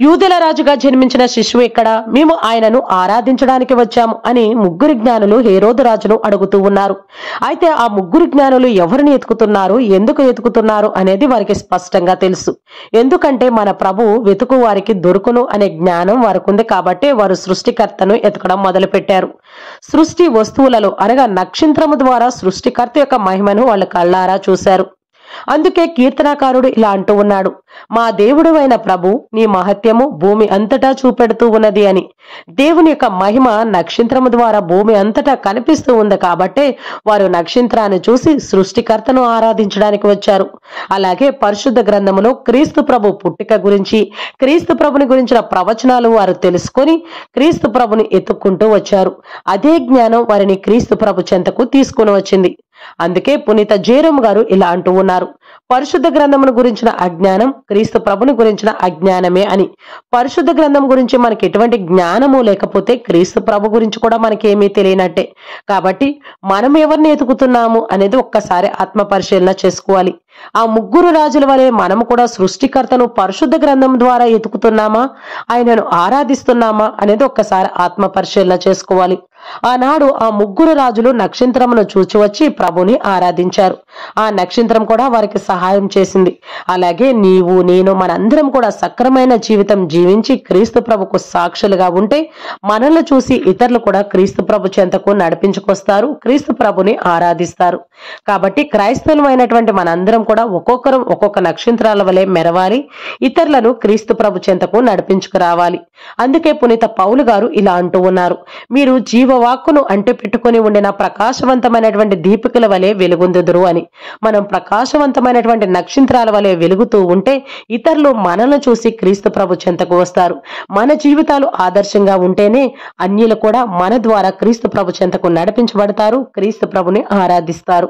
యూదుల రాజుగా జన్మించిన శిశువు ఎక్కడ? మేము ఆయనను ఆరాధించడానికి వచ్చాము అని ముగ్గురు జ్ఞానులు హేరోదు రాజును అడుగుతూ ఉన్నారు. అయితే ఆ ముగ్గురు జ్ఞానులు ఎవరిని ఎతుకుతున్నారు, ఎందుకు ఎతుకుతున్నారు అనేది వారికి స్పష్టంగా తెలుసు. ఎందుకంటే మన ప్రభు వెతుకు వారికి దొరుకును అనే జ్ఞానం వారికి ఉంది కాబట్టి వారు సృష్టికర్తను ఎతకడం మొదలు పెట్టారు. సృష్టి వస్తువులలో అనగా నక్షత్రము ద్వారా సృష్టికర్త యొక్క మహిమను వాళ్ళు కళ్ళారా చూశారు. అందుకే కీర్తనాకారుడు ఇలా అంటూ ఉన్నాడు, మా దేవుడు అయిన ప్రభు నీ మహత్యము భూమి అంతటా చూపెడుతూ ఉన్నది అని. దేవుని యొక్క మహిమ నక్షత్రము ద్వారా భూమి అంతటా కనిపిస్తూ ఉంది కాబట్టే వారు నక్షత్రాన్ని చూసి సృష్టికర్తను ఆరాధించడానికి వచ్చారు. అలాగే పరిశుద్ధ గ్రంథములో క్రీస్తు ప్రభు పుట్టిక గురించి, క్రీస్తు ప్రభుని గురించిన ప్రవచనాలు వారు తెలుసుకొని క్రీస్తు ప్రభుని ఎత్తుక్కుంటూ వచ్చారు. అదే జ్ఞానం వారిని క్రీస్తు ప్రభు చెంతకు తీసుకుని వచ్చింది. అందుకే పునీత జేరోమ్ గారు ఇలా అంటూ ఉన్నారు, పరిశుద్ధ గ్రంథమును గురించిన అజ్ఞానం క్రీస్తు ప్రభుని గురించిన అజ్ఞానమే అని. పరిశుద్ధ గ్రంథం గురించి మనకి ఎటువంటి జ్ఞానము లేకపోతే క్రీస్తు ప్రభు గురించి కూడా మనకి ఏమీ తెలియనట్టే. కాబట్టి మనం ఎవరిని ఎతుకుతున్నాము అనేది ఒక్కసారి ఆత్మ పరిశీలన చేసుకోవాలి. ఆ ముగ్గురు రాజుల వలె మనము కూడా సృష్టికర్తను పరిశుద్ధ గ్రంథం ద్వారా ఎతుకుతున్నామా, ఆయనను ఆరాధిస్తున్నామా అనేది ఒక్కసారి ఆత్మ పరిశీలన చేసుకోవాలి. ఆనాడు ఆ ముగ్గురు రాజులు నక్షత్రమును చూచి వచ్చి ప్రభుని ఆరాధించారు. ఆ నక్షత్రం కూడా వారికి సహాయం చేసింది. అలాగే నీవు నేను మనందరం కూడా సక్రమైన జీవితం జీవించి క్రీస్తు ప్రభుకు సాక్షులుగా ఉంటే మనల్ని చూసి ఇతరులు కూడా క్రీస్తు ప్రభు చెంతకు నడిపించుకొస్తారు, క్రీస్తు ప్రభుని ఆరాధిస్తారు. కాబట్టి క్రైస్తవులమైనటువంటి మనందరం కూడా ఒక్కొక్కరం ఒక్కొక్క నక్షత్రాల వలె మెరవాలి, ఇతరులను క్రీస్తు ప్రభు చెంతకు నడిపించుకురావాలి. అందుకే పునీత పౌలు గారు ఇలా అంటూ ఉన్నారు, మీరు జీవవాక్కును అంటి పెట్టుకుని ఉండిన ప్రకాశవంతమైనటువంటి దీపికల వలె వెలుగొందుదురు అని. మనం ప్రకాశవంతమైనటువంటి నక్షత్రాల వలె వెలుగుతూ ఉంటే ఇతరులు మనల్ని చూసి క్రీస్తు ప్రభు చెంతకు వస్తారు. మన జీవితాలు ఆదర్శంగా ఉంటేనే అన్యులు కూడా మన ద్వారా క్రీస్తు ప్రభు చెంతకు నడిపించబడతారు, క్రీస్తు ప్రభుని ఆరాధిస్తారు.